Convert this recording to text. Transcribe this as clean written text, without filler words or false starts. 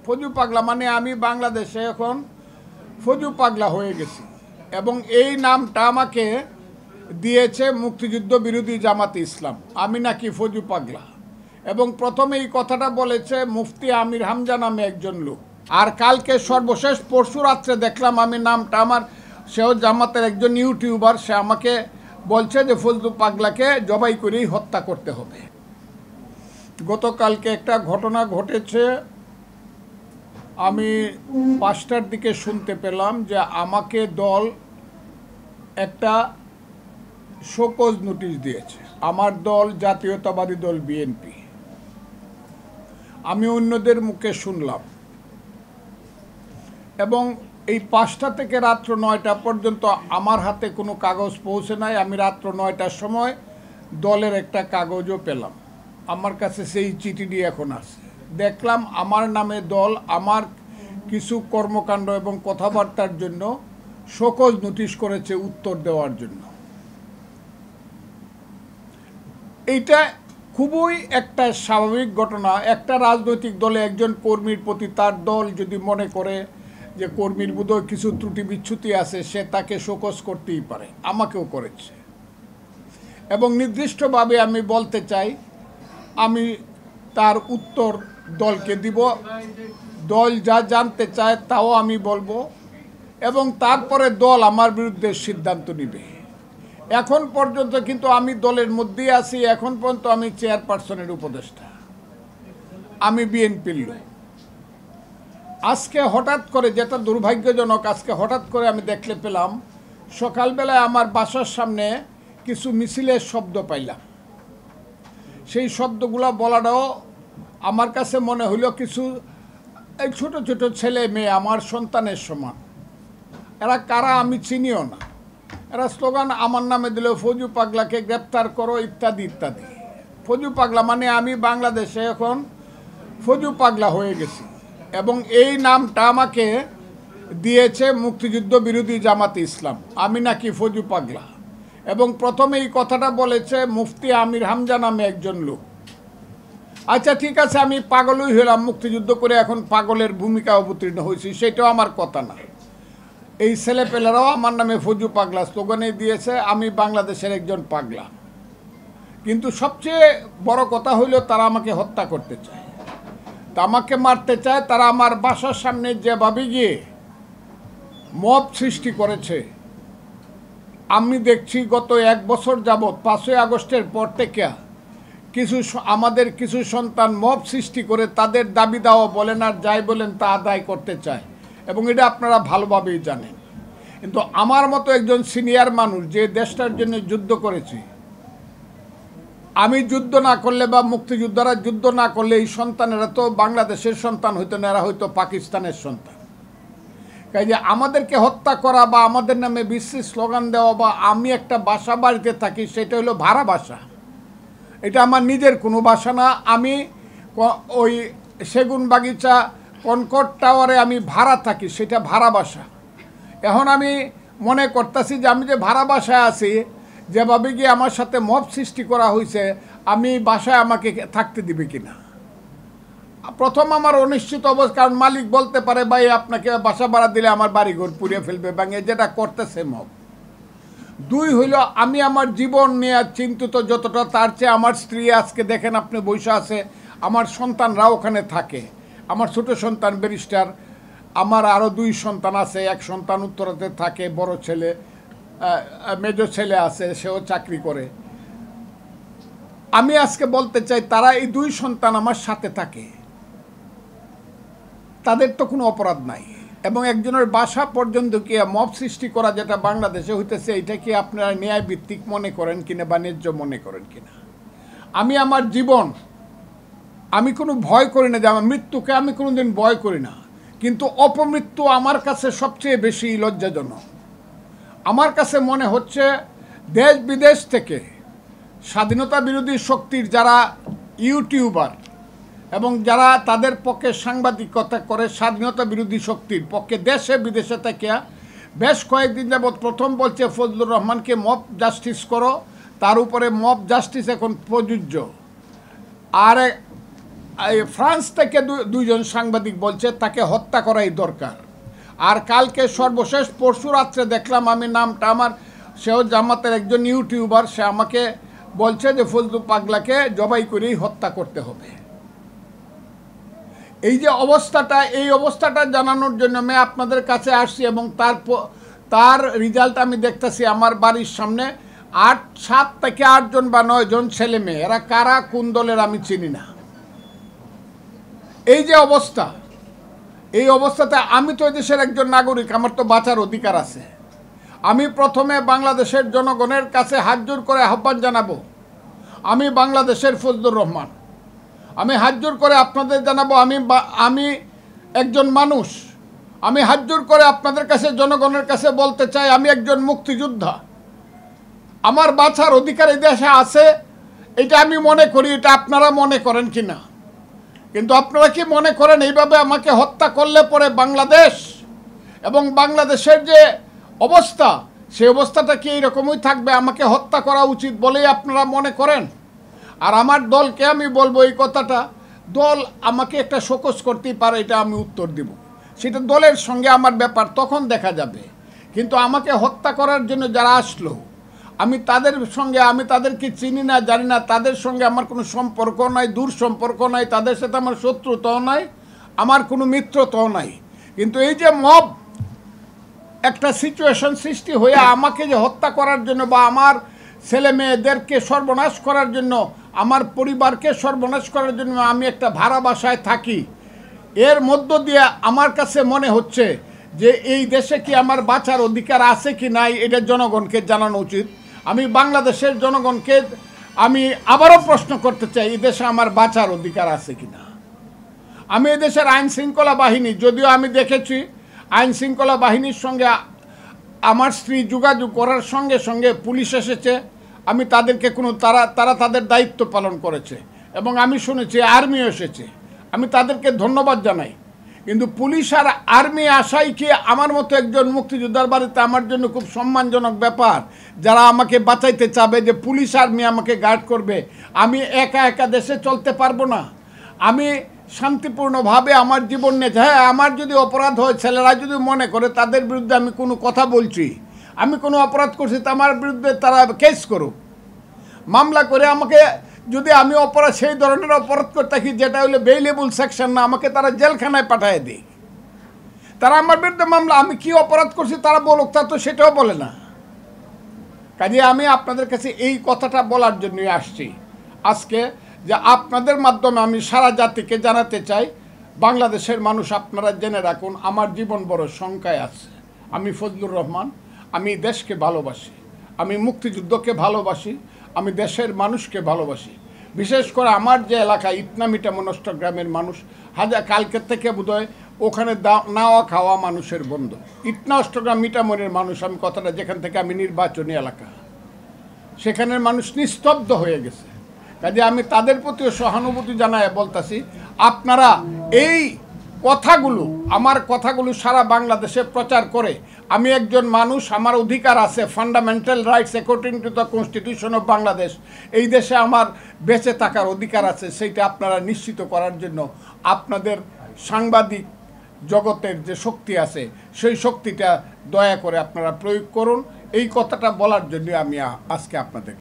ফজু পাগলা মানে আমি বাংলাদেশে এখন ফজু পাগলা হয়ে গেছি এবং এই নামটা আমাকে দিয়েছে মুক্তিযুদ্ধ বিরোধী জামাতে ইসলাম। আমি নাকি ফজু পাগলা, এবং প্রথমে এই কথাটা বলেছে মুফতি আমির হামজা নামে একজন লোক। আর কালকে সর্বশেষ পরশু রাত্রে দেখলাম আমি নামটা আমার, সেও জামাতের একজন ইউটিউবার, সে আমাকে বলছে যে ফজলু পাগলাকে জবাই করেই হত্যা করতে হবে। গতকালকে একটা ঘটনা ঘটেছে, আমি 5টার দিকে শুনতে পেলাম যে আমাকে দল একটা শোকজ নোটিশ দিয়েছে। আমার দল জাতীয়তাবাদী দল বিএনপি। আমি অন্যদের মুখে শুনলাম, এবং এই 5টা থেকে রাত্র 9টা পর্যন্ত আমার হাতে কোনো কাগজ পৌঁছে নাই। আমি রাত্র 9টার সময় দলের একটা কাগজও পেলাম, আমার কাছে সেই চিঠিটি এখন আছে। দেখলাম আমার নামে দল আমার কিছু কর্মকাণ্ড এবং কথাবার্তার জন্য শোকজ নোটিশ করেছে উত্তর দেওয়ার জন্য। এইটা খুবই একটা স্বাভাবিক ঘটনা। একটা রাজনৈতিক দলে একজন কর্মীর প্রতি তার দল যদি মনে করে যে কর্মীর বোধহয় কিছু ত্রুটি বিচ্যুতি আছে, সে তাকে শোকজ করতেই পারে, আমাকেও করেছে। এবং নির্দিষ্টভাবে আমি বলতে চাই, আমি তার উত্তর দলকে দিব, দল যা জানতে চায় তাও আমি বলবো, এবং তারপরে দল আমার বিরুদ্ধে সিদ্ধান্ত নেবে। এখন পর্যন্ত কিন্তু আমি দলের মধ্যেই আছি। এখন পর্যন্ত আমি চেয়ারপারসনের উপদেষ্টা, আমি বিএনপির লোক। আজকে হঠাৎ করে, যেটা দুর্ভাগ্যজনক, আজকে হঠাৎ করে আমি দেখতে পেলাম সকালবেলায় আমার বাসার সামনে কিছু মিছিলের শব্দ পাইলাম। সেই শব্দগুলো বলাটাও আমার কাছে মনে হইল কিছু এই ছোট ছোট ছেলে মেয়ে আমার সন্তানের সমান। এরা কারা আমি চিনিও না। এরা স্লোগান আমার নামে দিল, ফজু পাগলাকে গ্রেপ্তার করো, ইত্যাদি ইত্যাদি। ফজু পাগলা মানে আমি বাংলাদেশে এখন ফজু পাগলা হয়ে গেছি, এবং এই নামটা আমাকে দিয়েছে মুক্তিযুদ্ধ বিরোধী জামাতে ইসলাম। আমি নাকি ফজু পাগলা, এবং প্রথমে এই কথাটা বলেছে মুফতি আমির হামজা নামে একজন লোক। আচ্ছা ঠিক আছে, আমি পাগলই হলাম, মুক্তিযুদ্ধ করে এখন পাগলের ভূমিকা অবতীর্ণ হয়েছি, সেটাও আমার কথা না। এই ছেলেপেলেরাও আমার নামে ফজু পাগলা স্লোগানে দিয়েছে, আমি বাংলাদেশের একজন পাগলা। কিন্তু সবচেয়ে বড় কথা হইল তারা আমাকে হত্যা করতে চায়, তা আমাকে মারতে চায়। তারা আমার বাসার সামনে যেভাবে গিয়ে মব সৃষ্টি করেছে, আমি দেখছি গত 1 বছর যাবৎ 5ই আগস্টের পর থেকে আমাদের কিছু সন্তান মব সৃষ্টি করে তাদের দাবি দাওয়া বলেন আর যাই বলেন তা আদায় করতে চায়, এবং এটা আপনারা ভালোভাবেই জানেন। কিন্তু আমার মতো একজন সিনিয়র মানুষ, যে দেশটার জন্য যুদ্ধ করেছি, আমি যুদ্ধ না করলে বা মুক্তিযোদ্ধারা যুদ্ধ না করলে এই সন্তানেরা তো বাংলাদেশের সন্তান হইতো না, এরা হয়তো পাকিস্তানের সন্তান। কাজে আমাদেরকে হত্যা করা বা আমাদের নামে বিশ্রী স্লোগান দেওয়া, বা আমি একটা বাসা বাড়িতে থাকি, সেটা হলো ভাড়া বাসা, এটা আমার নিজের কোনো বাসা না। আমি ওই সেগুন বাগিচা কনকর্ড টাওয়ারে আমি ভাড়া থাকি, সেটা ভাড়া বাসা। এখন আমি মনে করতেছি যে আমি যে ভাড়া বাসায় আছি, যেভাবে গিয়ে আমার সাথে মব সৃষ্টি করা হয়েছে, আমি বাসায় আমাকে থাকতে দিবে কিনা। প্রথম আমার অনিশ্চিত অবস্থা, কারণ মালিক বলতে পারে ভাই আপনাকে বাসা ভাড়া দিলে আমার বাড়িঘর পুড়িয়ে ফেলবে ভাঙে, যেটা করতেছে মব। 2 হইল আমি আমার জীবন নিয়ে চিন্তিত যতটা, তার চেয়ে আমার স্ত্রী আজকে দেখেন আপনি বসে আছে, আমার সন্তানরা ওখানে থাকে। আমার ছোট সন্তান ব্যারিস্টার, আমার আরও 2 সন্তান আছে। এক সন্তান উত্তরাতে থাকে, বড় ছেলে, মেজ ছেলে আছে, সেও চাকরি করে। আমি আজকে বলতে চাই, তারা এই 2 সন্তান আমার সাথে থাকে, তাদের তো কোনো অপরাধ নাই, এবং একজনের বাসা পর্যন্ত কি মব সৃষ্টি করা যেটা বাংলাদেশে হইতেছে, এটা কি আপনারা ন্যায়ভিত্তিক মনে করেন কিনা বা ন্যায্য মনে করেন কিনা। আমি আমার জীবন, আমি কোনো ভয় করি না, যে আমার মৃত্যুকে আমি কোনো দিন ভয় করি না, কিন্তু অপমৃত্যু আমার কাছে সবচেয়ে বেশি লজ্জাজনক। আমার কাছে মনে হচ্ছে দেশ বিদেশ থেকে স্বাধীনতা বিরোধী শক্তির যারা ইউটিউবার এবং যারা তাদের পক্ষে সাংবাদিকতা করে, স্বাধীনতা বিরোধী শক্তির পক্ষে দেশে বিদেশে থেকে বেশ কয়েকদিন যাবৎ প্রথম বলছে ফজলুর রহমানকে মব জাস্টিস করো, তার উপরে মব জাস্টিস এখন প্রযোজ্য। আর ফ্রান্স থেকে দুইজন সাংবাদিক বলছে তাকে হত্যা করাই দরকার। আর কালকে সর্বশেষ পরশু রাত্রে দেখলাম, আমি নামটা আমার, সেও জামাতের একজন ইউটিউবার, সে আমাকে বলছে যে ফজলু পাগলাকে জবাই করেই হত্যা করতে হবে। এই যে অবস্থাটা, এই অবস্থাটা জানানোর জন্য আমি আপনাদের কাছে আসছি, এবং তার রেজাল্ট আমি দেখতেছি আমার বাড়ির সামনে। 7 থেকে 8 জন বা 9 জন ছেলে মেয়ে, এরা কারা কোন দলের আমি চিনি না। এই যে অবস্থা, এই অবস্থাতে আমি তো দেশের একজন নাগরিক, আমার তো বাঁচার অধিকার আছে। আমি প্রথমে বাংলাদেশের জনগণের কাছে হাত জোর করে আহ্বান জানাবো, আমি বাংলাদেশের ফজলুর রহমান, আমি হাত জোর করে আপনাদের জানাবো, আমি একজন মানুষ। আমি হাত জোর করে আপনাদের কাছে, জনগণের কাছে বলতে চাই, আমি একজন মুক্তিযোদ্ধা। আমার বাঁচার অধিকার এই দেশে আছে, এটা আমি মনে করি। এটা আপনারা মনে করেন কি না? কিন্তু আপনারা কি মনে করেন এইভাবে আমাকে হত্যা করলে পরে বাংলাদেশ এবং বাংলাদেশের যে অবস্থা, সেই অবস্থাটা কি এইরকমই থাকবে? আমাকে হত্যা করা উচিত বলেই আপনারা মনে করেন? আর আমার দলকে আমি বলবো এই কথাটা, দল আমাকে একটা শোকজ করতেই পারে, এটা আমি উত্তর দিব, সেটা দলের সঙ্গে আমার ব্যাপার, তখন দেখা যাবে। কিন্তু আমাকে হত্যা করার জন্য যারা আসলো, আমি তাদের সঙ্গে, আমি তাদেরকে চিনি না, জানি না, তাদের সঙ্গে আমার কোনো সম্পর্ক নাই, দূর সম্পর্ক নাই, তাদের সাথে আমার শত্রুতাও নাই, আমার কোনো মিত্রতাও নাই। কিন্তু এই যে মব একটা সিচুয়েশন সৃষ্টি হয়ে আমাকে যে হত্যা করার জন্য, বা আমার ছেলে মেয়েদেরকে সর্বনাশ করার জন্য, আমার পরিবারকে সর্বনাশ করার জন্য আমি একটা ভাড়া বাসায় থাকি, এর মধ্য দিয়ে আমার কাছে মনে হচ্ছে যে এই দেশে কি আমার বাঁচার অধিকার আছে কি নাই, এটা জনগণকে জানানো উচিত। আমি বাংলাদেশের জনগণকে আমি আবারও প্রশ্ন করতে চাই, এই দেশে আমার বাঁচার অধিকার আছে কি না। আমি এদেশের আইন শৃঙ্খলা বাহিনী, যদিও আমি দেখেছি আইন শৃঙ্খলা বাহিনীর সঙ্গে আমার স্ত্রী যোগাযোগ করার সঙ্গে সঙ্গে পুলিশ এসেছে, আমি তাদেরকে তারা তাদের দায়িত্ব পালন করেছে, এবং আমি শুনেছি আর্মিও এসেছে, আমি তাদেরকে ধন্যবাদ জানাই। কিন্তু পুলিশ আর আর্মি আসাই কি আমার মতো একজন মুক্তিযোদ্ধার বাড়িতে আমার জন্য খুব সম্মানজনক ব্যাপার? যারা আমাকে বাঁচাইতে চাবে যে পুলিশ আর্মি আমাকে গার্ড করবে, আমি একা একা দেশে চলতে পারবো না। আমি শান্তিপূর্ণভাবে আমার জীবন নিয়ে, হ্যাঁ, আমার যদি অপরাধ হয়, ছেলেরা যদি মনে করে তাদের বিরুদ্ধে আমি কোনো কথা বলছি, আমি কোনো অপরাধ করছি, তা আমার বিরুদ্ধে তারা কেস করুক, মামলা করে আমাকে, যদি আমি অপরাধ, সেই ধরনের অপরাধ করে থাকি যেটা হলো বেইলেবল সেকশন না, আমাকে তারা জেলখানায় পাঠিয়ে দেয়। তারা আমার বিরুদ্ধে মামলা, আমি কি অপরাধ করছি তারা বলুক, তা তো সেটাও বলে না। কাজে আমি আপনাদের কাছে এই কথাটা বলার জন্যই আসছি আজকে, যে আপনাদের মাধ্যমে আমি সারা জাতিকে জানাতে চাই, বাংলাদেশের মানুষ আপনারা জেনে রাখুন, আমার জীবন বড় শঙ্কায় আছে। আমি ফজলুর রহমান, আমি দেশকে ভালোবাসি, আমি মুক্তিযুদ্ধকে ভালোবাসি, আমি দেশের মানুষকে ভালোবাসি। বিশেষ করে আমার যে এলাকা ইটনা মিটামন অষ্টগ্রামের মানুষ, কালকের থেকে বোধহয় ওখানে নাওয়া খাওয়া মানুষের বন্ধ। ইটনা অষ্টগ্রাম মিটামনের মানুষ, আমি কথাটা, যেখান থেকে আমি নির্বাচনী এলাকা, সেখানের মানুষ নিস্তব্ধ হয়ে গেছে। কাজে আমি তাদের প্রতিও সহানুভূতি জানায় বলতেছি, আপনারা এই কথাগুলো, আমার কথাগুলো সারা বাংলাদেশে প্রচার করে, আমি একজন মানুষ, আমার অধিকার আছে, fundamental rights according to the constitution of Bangladesh, এই দেশে আমার বেঁচে থাকার অধিকার আছে, সেইটা আপনারা নিশ্চিত করার জন্য আপনাদের সাংবাদিক জগতের যে শক্তি আছে, সেই শক্তিটা দয়া করে আপনারা প্রয়োগ করুন। এই কথাটা বলার জন্য আমি আজকে আপনাদের